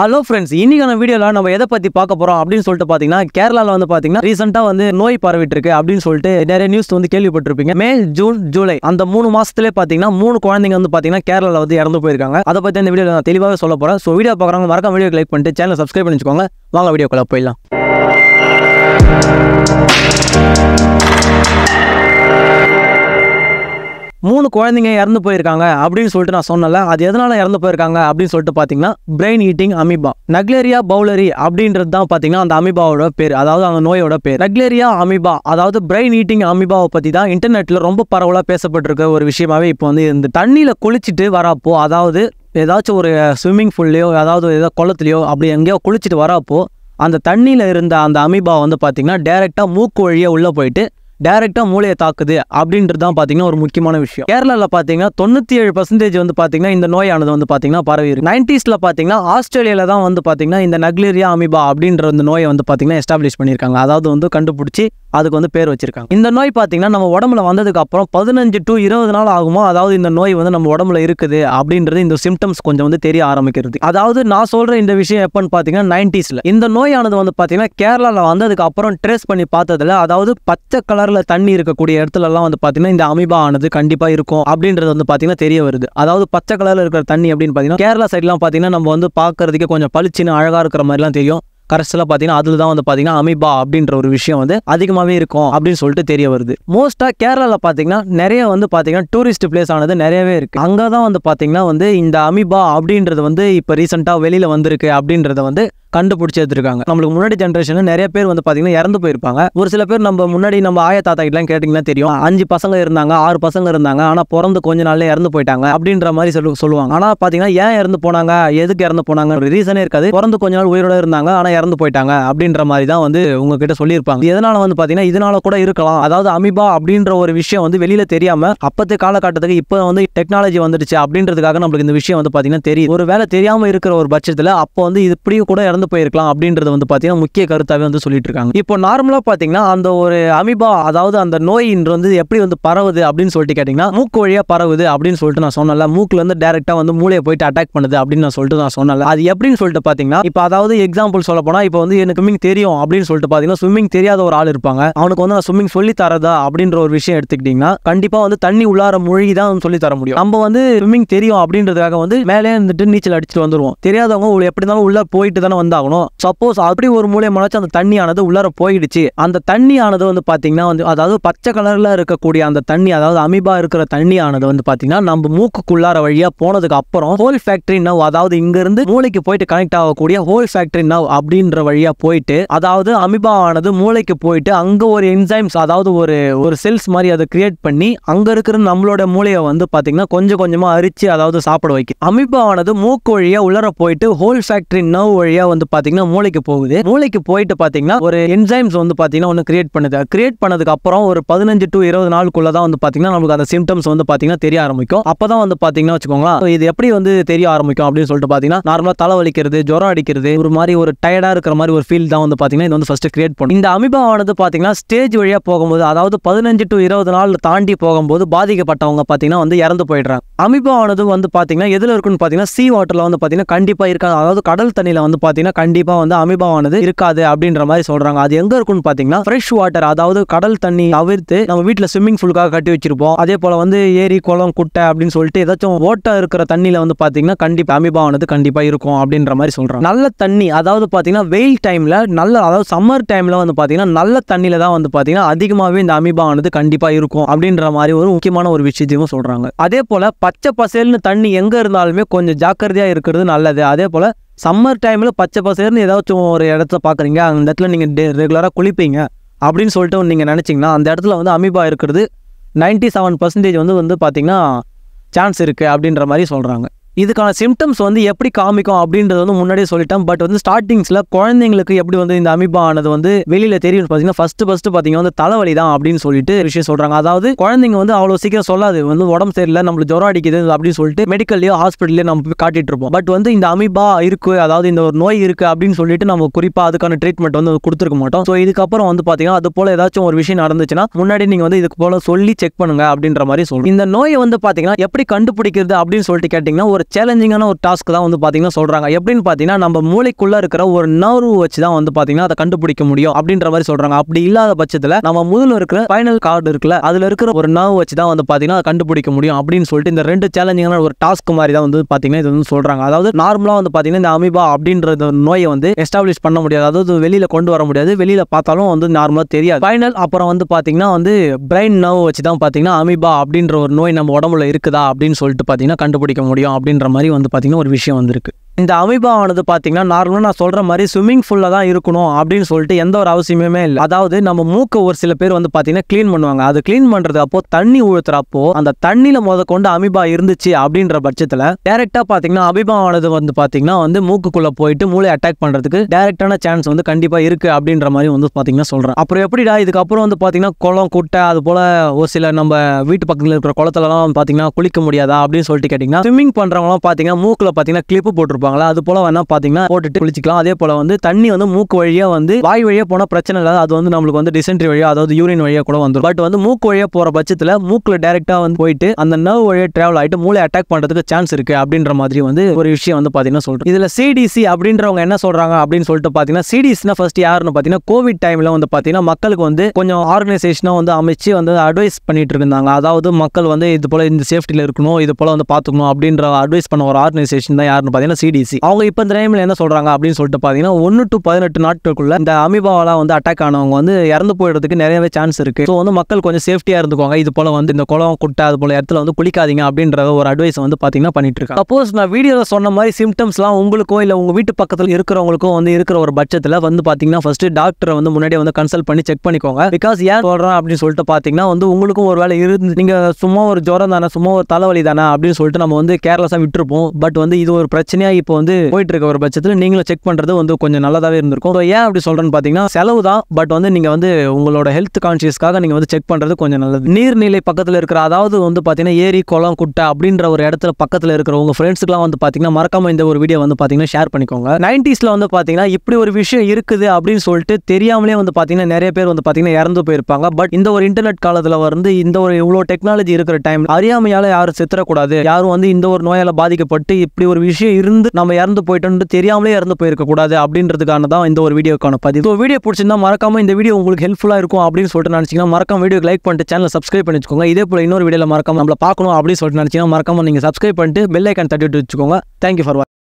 Hello friends, இன்னைக்கான வீடியோவில் நம்ம எதை பற்றி பார்க்க போகிறோம் அப்படின்னு சொல்லிட்டு பார்த்தீங்கன்னா, கேரளாவில் வந்து பார்த்தீங்கன்னா ரீசெண்டாக வந்து நோய் பரவிட்டு இருக்கு அப்படின்னு சொல்லிட்டு நிறைய நியூஸ் வந்து கேள்விப்பட்டிருப்பீங்க. மே, ஜூன், ஜூலை அந்த 3 மாசத்துலேயே பார்த்தீங்கன்னா 3 குழந்தைங்க வந்து பார்த்தீங்கன்னா கேரளாவில் வந்து இறந்து போயிருக்காங்க. அதை பற்றி இந்த வீடியோவில் நான் தெளிவாக சொல்ல போகிறேன். ஸோ வீடியோ பார்க்குறவங்க மறக்காம வீடியோ லைக் பண்ணிட்டு சேனலை சப்ஸ்கிரைப் பண்ணி வச்சுக்கோங்க. வாங்க வீடியோக்குள்ள போயிடலாம். மூணு குழந்தைங்க இறந்து போயிருக்காங்க அப்படின்னு சொல்லிட்டு நான் சொன்னல. அது எதனால இறந்து போயிருக்காங்க அப்படின்னு சொல்லிட்டு பார்த்தீங்கன்னா, பிரெயின் ஈட்டிங் அமீபா நக்லேரியா பவுலரி அப்படின்றது தான் பார்த்தீங்கன்னா அந்த அமீபாவோட பேர், அதாவது அந்த நோயோட பேர் நக்லேரியா அமீபா. அதாவது பிரெயின் ஈட்டிங் அமீபாவை பற்றி தான் இன்டர்நெட்டில் ரொம்ப பரவலாக பேசப்பட்டிருக்க ஒரு விஷயமாவே இப்போ வந்து இந்த தண்ணியில் குளிச்சுட்டு வரப்போ, அதாவது ஏதாச்சும் ஒரு ஸ்விம்மிங் பூல்லையோ அதாவது ஏதோ குளத்துலையோ அப்படி எங்கேயோ குளிச்சுட்டு வரப்போ அந்த தண்ணியில் இருந்த அந்த அமீபா வந்து பார்த்தீங்கன்னா டைரெக்டாக மூக்கு வழியாக உள்ளே போயிட்டு டைரெக்டாக மூளையை தாக்குது அப்படின்றது தான் பார்த்தீங்கன்னா ஒரு முக்கியமான விஷயம். கேரளாவில் பார்த்தீங்கன்னா 97% வந்து பார்த்தீங்கன்னா இந்த நோயானது வந்து பார்த்தீங்கன்னா பரவி இருக்கு. 90s பார்த்தீங்கன்னா ஆஸ்திரேலியாவில் தான் வந்து பார்த்தீங்கன்னா இந்த நக்லேரியா அமீபா அப்படின்ற இந்த நோயை வந்து பார்த்தீங்கன்னா எஸ்டாப்ளிஷ் பண்ணியிருக்காங்க, அதாவது வந்து கண்டுபிடிச்சி அதுக்கு வந்து பேர் வச்சிருக்காங்க. இந்த நோய் பார்த்தீங்கன்னா நம்ம உடம்புல வந்ததுக்கு அப்புறம் 15 to 20 நாள் ஆகுமோ, அதாவது இந்த நோய் வந்து நம்ம உடம்புல இருக்குது அப்படின்றது இந்த சிம்டம்ஸ் கொஞ்சம் வந்து தெரிய ஆரம்பிக்கிறது. அதாவது நான் சொல்ற இந்த விஷயம் எப்பன்னு பார்த்தீங்கன்னா 90s இந்த நோயானது வந்து பார்த்தீங்கன்னா கேரளாவில் வந்ததுக்கு அப்புறம் ட்ரேஸ் பண்ணி பார்த்ததுல, அதாவது பச்சை கலர்ல தண்ணி இருக்கக்கூடிய இடத்துல எல்லாம் வந்து பார்த்தீங்கன்னா இந்த அமீபா ஆனது கண்டிப்பா இருக்கும் அப்படின்றது வந்து பார்த்தீங்கன்னா தெரிய வருது. அதாவது பச்சை கலர்ல இருக்கிற தண்ணி அப்படின்னு பார்த்தீங்கன்னா கேரளா சைட்லாம் பார்த்தீங்கன்னா நம்ம வந்து பார்க்கறதுக்கே கொஞ்சம் பளிச்சுன்னு அழகா இருக்கிற மாதிரிலாம் தெரியும். கரெக்டாக பார்த்தீங்கன்னா அதில் தான் வந்து பார்த்தீங்கன்னா அமீபா அப்படின்ற ஒரு விஷயம் வந்து அதிகமாகவே இருக்கும் அப்படின்னு சொல்லிட்டு தெரிய வருது. மோஸ்ட்டாக கேரளாவில் பார்த்தீங்கன்னா நிறைய வந்து பார்த்தீங்கன்னா டூரிஸ்ட் பிளேஸ் ஆனது நிறையவே இருக்குது. அங்கே தான் வந்து பார்த்தீங்கன்னா வந்து இந்த அமீபா அப்படின்றது வந்து இப்போ ரீசெண்டாக வெளியில் வந்திருக்கு அப்படின்றத வந்து கண்டுபிடிச்சி எடுத்துருக்காங்க. நம்மளுக்கு முன்னாடி ஜென்ரேஷன் நிறைய பேர் வந்து பார்த்தீங்கன்னா இறந்து போயிருப்பாங்க. ஒரு சில பேர் நம்ம முன்னாடி நம்ம ஆயா தாத்தா கிட்டலாம் கேட்டிங்கன்னா தெரியும், 5 பசங்க இருந்தாங்க, 6 பசங்க இருந்தாங்க, ஆனால் பிறந்து கொஞ்ச நாள்ல இறந்து போயிட்டாங்க அப்படின்ற மாதிரி சொல்லுவாங்க. ஆனால் பார்த்தீங்கன்னா ஏன் இறந்து போனாங்க, எதுக்கு இறந்து போனாங்க ஒரு ரீசனே இருக்காது. பிறந்து கொஞ்ச நாள் உயிரோட இருந்தாங்க, ஆனால் இறந்து போயிட்டாங்க அப்படின்ற மாதிரி தான் வந்து உங்ககிட்ட சொல்லியிருப்பாங்க. எதனால வந்து பார்த்தீங்கன்னா இதனால கூட இருக்கலாம். அதாவது அமீபா அப்படின்ற ஒரு விஷயம் வந்து வெளியில தெரியாம அப்பத்த காலகட்டத்துக்கு இப்போ வந்து டெக்னாலஜி வந்துடுச்சு அப்படின்றதுக்காக நம்மளுக்கு இந்த விஷயம் வந்து பார்த்தீங்கன்னா தெரியும். ஒரு வேலை தெரியாம இருக்கிற ஒரு பட்சத்தில் அப்போ வந்து இப்படியும் கூட போயிருக்கலாம் அப்படின்றது வந்து பார்த்தீங்கன்னா முக்கிய கருத்தாவே வந்து சொல்லிட்டு இருக்காங்க. இப்போ நார்மலா பார்த்தீங்கன்னா அந்த ஒரு அமீபா, அதாவது அந்த நோய் வந்து எப்படி வந்து பரவுது அப்படின்னு சொல்லிட்டு கேட்டீங்கன்னா மூக்கு வழியா பரவுது அப்படின்னு சொல்லிட்டு நான் சொன்னல. மூக்குல இருந்து டைரக்டா வந்து மூளையை போயிட்டு அட்டாக் பண்ணுது அப்படின்னு நான் சொன்னல. அது எப்படின்னு சொல்லிட்டு பார்த்தீங்கன்னா, இப்போ அதாவது எக்ஸாம்பிள் சொல்ல போனா, இப்போ வந்து எனக்கு ஸ்விம்மிங் தெரியும் அப்படின்னு சொல்லிட்டு பார்த்தீங்கன்னா ஸ்விம்மிங் தெரியாத ஒரு ஆள் இருப்பாங்க, அவனுக்கு வந்து நான் ஸ்விம்மிங் சொல்லி தரதா அப்படின்ற ஒரு விஷயம் எடுத்துக்கிட்டீங்கன்னா கண்டிப்பா வந்து தண்ணி உள்ளார மூழ்கி தான் சொல்லி தர முடியும். நம்ம வந்து ஸ்விம்மிங் தெரியும் அப்படின்றதுக்காக வந்து மேலே இருந்துட்டு நீச்சல் அடிச்சுட்டு வந்துருவோம். தெரியாதவங்க எப்படி இருந்தாலும் உள்ள போயிட்டு தானே வந்தாகணும். சப்போஸ் அப்படி ஒரு மூலியமாச்சு அந்த தண்ணியானது உள்ளார போயிடுச்சு, அந்த தண்ணியானது வந்து பாத்தீங்கன்னா வந்து அதாவது பச்சை கலர்ல இருக்கக்கூடிய அந்த தண்ணி, அதாவது அமீபா இருக்கிற தண்ணியானது வந்து பாத்தீங்கன்னா நம்ம மூக்குக்குள்ளார வழியா போனதுக்கு அப்புறம் ஹோல் ஃபேக்டரி நவ், அதாவது இங்க இருந்து மூளைக்கு போயிட்டு கனெக்ட் ஆகக்கூடிய ஹோல் ஃபேக்டரி நவ் அப்படின்ற வழியா போயிட்டு, அதாவது அமீபா ஆனது மூளைக்கு போயிட்டு அங்க ஒரு என்சைம்ஸ், அதாவது ஒரு செல்ஸ் மாதிரி அதை கிரியேட் பண்ணி அங்க இருக்கிற நம்மளோட மூளையை வந்து பாத்தீங்கன்னா கொஞ்சம் கொஞ்சமா அரிச்சு அதாவது சாப்பிட வைக்கும். அமீபா ஆனது மூக்கு வழியா உள்ளார போயிட்டு ஹோல் ஃபேக்டரி நவ் வழியா வந்து பாத்தீங்கன்னா மூளைக்கு போகுது. மூளைக்கு போயிட்டு பாத்தீங்கன்னா ஒரு என்சைம்ஸ் வந்து பாத்தீங்கன்னா ஒன்னு கிரியேட் பண்ணுது. கிரியேட் பண்ணதுக்கு அப்புறம் ஒரு 15 to 20 நாளுக்குள்ள தான் வந்து பாத்தீங்கன்னா நமக்கு அந்த சிம்டம்ஸ் வந்து பாத்தீங்கன்னா தெரிய ஆரம்பிக்கும். அப்பதான் வந்து பாத்தீங்கன்னா வச்சுக்கோங்களேன், இது எப்படி வந்து தெரிய ஆரம்பிக்கும் அப்படின்னு சொல்லிட்டு பாத்தீங்கன்னா நார்மலா தலை வலிக்கிறது, ஜுரம் அடிக்கிறது, ஒரு மாதிரி ஒரு டயர்டா இருக்கிற மாதிரி ஒரு ஃபீல் தான் வந்து பாத்தீங்கன்னா இது வந்து ஃபர்ஸ்ட் கிரியேட் பண்ணும். இந்த அமீபா ஆனது பாத்தீங்கன்னா ஸ்டேஜ் வழியா போகும்போது, அதாவது 15 to 20 நாள் தாண்டி போகும்போது பாதிக்கப்பட்டவங்க பாத்தீங்கன்னா வந்து இறந்து போயிடுறாங்க. அமீபா ஆனது வந்து பாத்தீங்கன்னா எதுல இருக்குன்னு பாத்தீங்கன்னா சி வாட்டர்ல வந்து பாத்தீங்கன்னா கண்டிப்பா இருக்காது, அதாவது கடல் தண்ணியில வந்து பாத்தீங்கன்னா கண்டிப்பா வந்து அமீபாவானது இருக்காது அப்படின்ற மாதிரி சொல்றாங்க. அது எங்க இருக்குன்னு பாத்தீங்கன்னா ஃப்ரெஷ் வாட்டர், அதாவது கடல் தண்ணி தவிர்த்து நம்ம வீட்டுல ஸ்விம்மிங் பூலுக்காக கட்டி வச்சிருப்போம், அதே போல வந்து ஏரி, குளம், குட்டை அப்படின்னு சொல்லிட்டு ஏதாச்சும் ஓட்டை இருக்கிற தண்ணியில வந்து பாத்தீங்கன்னா கண்டிப்பா அமீபாவானது கண்டிப்பா இருக்கும் அப்படின்ற மாதிரி சொல்றாங்க. நல்ல தண்ணி, அதாவது பாத்தீங்கன்னா வெயில் டைம்ல நல்ல, அதாவது சம்மர் டைம்ல வந்து பாத்தீங்கன்னா நல்ல தண்ணியில தான் வந்து பாத்தீங்கன்னா அதிகமாவே இந்த அமீபாவானது கண்டிப்பா இருக்கும் அப்படின்ற மாதிரி ஒரு முக்கியமான ஒரு விஷயத்தையும் சொல்றாங்க. அதே போல பச்சை பசேல்னு தண்ணி எங்க இருந்தாலுமே கொஞ்சம் ஜாக்கிரதையா இருக்கிறது நல்லது. அதே போல சம்மர் டைமில் பச்சை பசேர்னு ஏதாச்சும் ஒரு இடத்துல பார்க்குறீங்க, அந்த இடத்துல நீங்கள் ரெகுலராக குளிப்பீங்க அப்படின்னு சொல்லிட்டு நீங்கள் நினச்சிங்கன்னா அந்த இடத்துல வந்து அமீபா இருக்கிறது 97% வந்து பார்த்தீங்கன்னா சான்ஸ் இருக்குது அப்படின்ற மாதிரி சொல்கிறாங்க. இதுக்கான சிம்டம்ஸ் வந்து எப்படி காமிக்கும் அப்படின்றது வந்து முன்னாடியே சொல்லிட்டேன். பட் வந்து ஸ்டார்டிங்ஸில் குழந்தைங்களுக்கு எப்படி வந்து இந்த அமீபா ஆனது வந்து வெளியில் தெரியும் பார்த்தீங்கன்னா ஃபர்ஸ்ட் பார்த்தீங்கன்னா வந்து தலைவலி தான் அப்படின்னு சொல்லிட்டு விஷயம் சொல்கிறாங்க. அதாவது குழந்தைங்க வந்து அவ்வளோ சீக்கிரம் சொல்லாது, வந்து உடம்பு சரியில்லை, நம்மளுக்கு ஜுரம் அடிக்குது அப்படின்னு சொல்லிட்டு மெடிக்கல்லையோ ஹாஸ்பிட்டல்லையோ நம்ம போய் காட்டிட்டு இருப்போம். பட் வந்து இந்த அமீபா இருக்குது, அதாவது இந்த ஒரு நோய் இருக்குது அப்படின்னு சொல்லிட்டு நம்ம குறிப்பாக அதுக்கான ட்ரீட்மெண்ட் வந்து கொடுத்துருக்க மாட்டோம். ஸோ இதுக்கப்புறம் வந்து பார்த்தீங்கன்னா அது போல் ஏதாச்சும் ஒரு விஷயம் நடந்துச்சுன்னா முன்னாடி நீங்கள் வந்து இதுக்கு போல சொல்லி செக் பண்ணுங்க அப்படின்ற மாதிரி சொல்லுங்கள். இந்த நோயை வந்து பார்த்தீங்கன்னா எப்படி கண்டுபிடிக்கிறது அப்படின்னு சொல்லிட்டு கேட்டிங்கன்னா, ஒரு ஒரு சேலஞ்சிங்கான ஒரு டாஸ்க் தான் வந்து பாத்தீங்கன்னா சொல்றாங்க. எப்படின்னு பாத்தீங்கன்னா நம்ம மூளைக்குள்ள இருக்கிற ஒரு நர்வ் வச்சு தான் வந்து பாத்தீங்கன்னா அதை கண்டுபிடிக்க முடியும் அப்படின்ற மாதிரி சொல்றாங்க. அப்படி இல்லாத பட்சத்துல நம்ம முதல்ல இருக்கிற ஃபைனல் கார்டு இருக்குல்ல, அதுல இருக்கிற ஒரு நர்வ் வச்சு தான் வந்து பாத்தீங்கன்னா அதை கண்டுபிடிக்க முடியும் அப்படின்னு சொல்லிட்டு இந்த ரெண்டு சேலஞ்சிங்கான ஒரு டாஸ்க் மாதிரி தான் வந்து பாத்தீங்கன்னா இது வந்து சொல்றாங்க. அதாவது நார்மலா வந்து பாத்தீங்கன்னா இந்த அமீபா அப்படின்ற நோயை வந்து எஸ்டாப்ளிஷ் பண்ண முடியாது, அதாவது வெளியில கொண்டு வர முடியாது, வெளியில பார்த்தாலும் வந்து நார்மலா தெரியாது. ஃபைனல் அப்புறம் வந்து பாத்தீங்கன்னா வந்து பிரெயின் நர்வ் வச்சு தான் பாத்தீங்கன்னா அமீபா அப்படின்ற ஒரு நோய் நம்ம உடம்புல இருக்குதா அப்படின்னு சொல்லிட்டு பாத்தீங்கன்னா கண்டுபிடிக்க முடியும் அப்படின்ற மாதிரி வந்து பாத்தீங்கன்னா ஒரு விஷயம் வந்திருக்கு. இந்த அமீபா ஆனது பாத்தீங்கன்னா நார்மலா நான் சொல்ற மாதிரி ஸ்விம்மிங் பூல்ல தான் இருக்கணும் அப்படின்னு சொல்லிட்டு எந்த ஒரு அவசியமே இல்லை. அதாவது நம்ம மூக்க ஒரு சில பேர் வந்து பாத்தீங்கன்னா கிளீன் பண்ணுவாங்க. அது கிளீன் பண்றது அப்போ தண்ணி ஊத்துறப்போ அந்த தண்ணியில கொண்டு அமீபா இருந்துச்சு அப்படின்ற பட்சத்துல டைரக்டா பாத்தீங்கன்னா அமீபா ஆனது வந்து பாத்தீங்கன்னா வந்து மூக்குக்குள்ள போயிட்டு மூளை அட்டாக் பண்றதுக்கு டைரக்டான சான்ஸ் வந்து கண்டிப்பா இருக்கு அப்படின்ற மாதிரி வந்து பாத்தீங்கன்னா சொல்றேன். அப்புறம் எப்படிடா இதுக்கப்புறம் வந்து பாத்தீங்கன்னா குளம் குட்டை அது போல ஒரு சில நம்ம வீட்டு பக்கத்துல இருக்கிற குளத்துலலாம் பாத்தீங்கன்னா குளிக்க முடியாதா அப்படின்னு சொல்லிட்டு கேட்டீங்கன்னா ஸ்விம்மிங் பண்றவங்களாம் பாத்தீங்கன்னா மூக்குல பாத்தீங்கன்னா கிளிப்பு போட்டுருப்பாங்க, அது போல வேணா பாத்தீங்கன்னா போட்டுட்டு குளிச்சுக்கலாம். அதே போல வந்து தண்ணி வந்து மூக்கு வழியா வந்து வாய் வழியா போனா பிரச்சனை இல்லை, அது வந்து நம்மளுக்கு வந்து டிசென்ட்ரி வழியா அதாவது யூரின் வழியா கூட வந்துடும். பட் வந்து மூக்கு வழியா போற பட்சத்துல மூக்குல டைரக்டா வந்து போயிட்டு அந்த நர்வ் வழியா டிராவல் ஆயிட்டு மூளை அட்டாக் பண்றதுக்கு சான்ஸ் இருக்கு அப்படின்ற மாதிரி வந்து ஒரு விஷயம் வந்து பாத்தீங்கன்னா சொல்றேன். இதுல சிடிசி அப்படின்றவங்க என்ன சொல்றாங்க அப்படின்னு சொல்லிட்டு பாத்தீங்கன்னா சிடிசினா ஃபர்ஸ்ட் யாருன்னு பாத்தீங்கன்னா கோவிட் டைம்ல வந்து பாத்தீங்கன்னா மக்களுக்கு வந்து கொஞ்சம் ஆர்கனைசேஷனா வந்து அமைச்சு வந்து அட்வைஸ் பண்ணிட்டு இருந்தாங்க. அதாவது மக்கள் வந்து இது போல இந்த சேஃப்டில இருக்கணும், இது போல வந்து பாத்துக்கணும் அப்படின்ற அட்வைஸ் பண்ண ஒரு ஆர்கனைசேஷன் தான் யாருன்னு பாத்தீங்கன்னா சிடிசி. அவங்க இப்ப இந்த டைம்ல என்ன சொல்றாங்க அப்படின்னு சொல்லிட்டு பாத்தீங்கன்னா 1 to 18 நாட்களுக்குள்ள இந்த அமீபாவால வந்து அட்டாக் ஆனவங்க வந்து இறந்து போயிடுறதுக்கு நிறையவே சான்ஸ் இருக்கு. ஸோ வந்து மக்கள் கொஞ்சம் சேஃப்டியா இருந்துக்குவாங்க, இது போல வந்து இந்த குளம் குட்டை அது போல இடத்துல வந்து குளிக்காதீங்க அப்படின்ற ஒரு அட்வைஸ் வந்து பாத்தீங்கன்னா பண்ணிட்டு இருக்காங்க. சப்போஸ் நான் வீடியோல சொன்ன மாதிரி சிம்டம்ஸ்லாம் உங்களுக்கோ இல்ல உங்க வீட்டு பக்கத்துல இருக்கிறவங்களுக்கும் வந்து இருக்கிற ஒரு பட்சத்துல வந்து பாத்தீங்கன்னா ஃபர்ஸ்ட் டாக்டரை வந்து முன்னாடியே வந்து கன்சல்ட் பண்ணி செக் பண்ணிக்கோங்க. பிகாஸ் ஏன் சொல்றேன் அப்படின்னு சொல்லிட்டு பாத்தீங்கன்னா வந்து உங்களுக்கும் ஒரு வேலை இருந்து நீங்க சும்மா ஒரு ஜுரம் தானே சும்மா ஒரு தலைவலி தானே அப்படின்னு சொல்லிட்டு நம்ம வந்து கேர்லெஸ்ஸா விட்டுருப்போம். பட் வந்து இது ஒரு பிரச்சனையா இப்போ வந்து போயிட்டு இருக்க ஒரு பட்சத்தில் நீங்களும் செக் பண்றது வந்து கொஞ்சம் நல்லதாவே இருந்திருக்கும். ஏன் அப்படி சொல்றேன்னு பாத்தீங்கன்னா செலவு தான், பட் வந்து நீங்க வந்து உங்களோட ஹெல்த் கான்சியஸ்க்காக நீங்க வந்து செக் பண்றது கொஞ்சம் நல்லது. நீர்நிலை பக்கத்துல இருக்கிற அதாவது வந்து பாத்தீங்கன்னா ஏரி குளம் குட்டை அப்படின்ற ஒரு இடத்துல பக்கத்துல இருக்கிற உங்க ஃப்ரெண்ட்ஸ்க்குலாம் வந்து பாத்தீங்கன்னா மறக்காம இந்த ஒரு வீடியோ வந்து பாத்தீங்கன்னா ஷேர் பண்ணிக்கோங்க. 90s வந்து பாத்தீங்கன்னா இப்படி ஒரு விஷயம் இருக்குது அப்படின்னு சொல்லிட்டு தெரியாமலே வந்து பாத்தீங்கன்னா நிறைய பேர் வந்து பாத்தீங்கன்னா இறந்து போயிருப்பாங்க. பட் இந்த ஒரு இன்டர்நெட் காலத்துல வந்து இந்த ஒரு இவ்வளவு டெக்னாலஜி இருக்கிற டைம் அறியாமையால யாரும் செத்துறக்கூடாது, யாரும் வந்து இந்த ஒரு நோயால பாதிக்கப்பட்டு இப்படி ஒரு விஷயம் இருந்து நம்ம இறந்து போயிட்டோம்னு தெரியாமலே இறந்து போயிருக்க கூடாது அப்படின்றதுக்கான தான் இந்த ஒரு வீடியோக்கான பதிவு. வீடியோ பிடிச்சிருந்தா மறக்காம இந்த வீடியோ உங்களுக்கு ஹெல்ப்ஃபுல்லா இருக்கும் அப்படின்னு சொல்லிட்டு நினைச்சீங்கன்னா மறக்காம வீடியோக்கு லைக் பண்ணிட்டு சேனலை சப்ஸ்கிரைப் பண்ணி வச்சுக்கோங்க. இதே போல இன்னொரு வீடியோல மறக்காம நம்மள பார்க்கணும் அப்படின்னு சொல்லிட்டு நினைச்சீங்கன்னா மறக்காம நீங்க சப்ஸ்கிரைப் பண்ணிட்டு பெல் ஐக்கான் தட்டி விட்டு வச்சுக்கோங்க. தேங்க்யூ ஃபார் வாட்சிங்.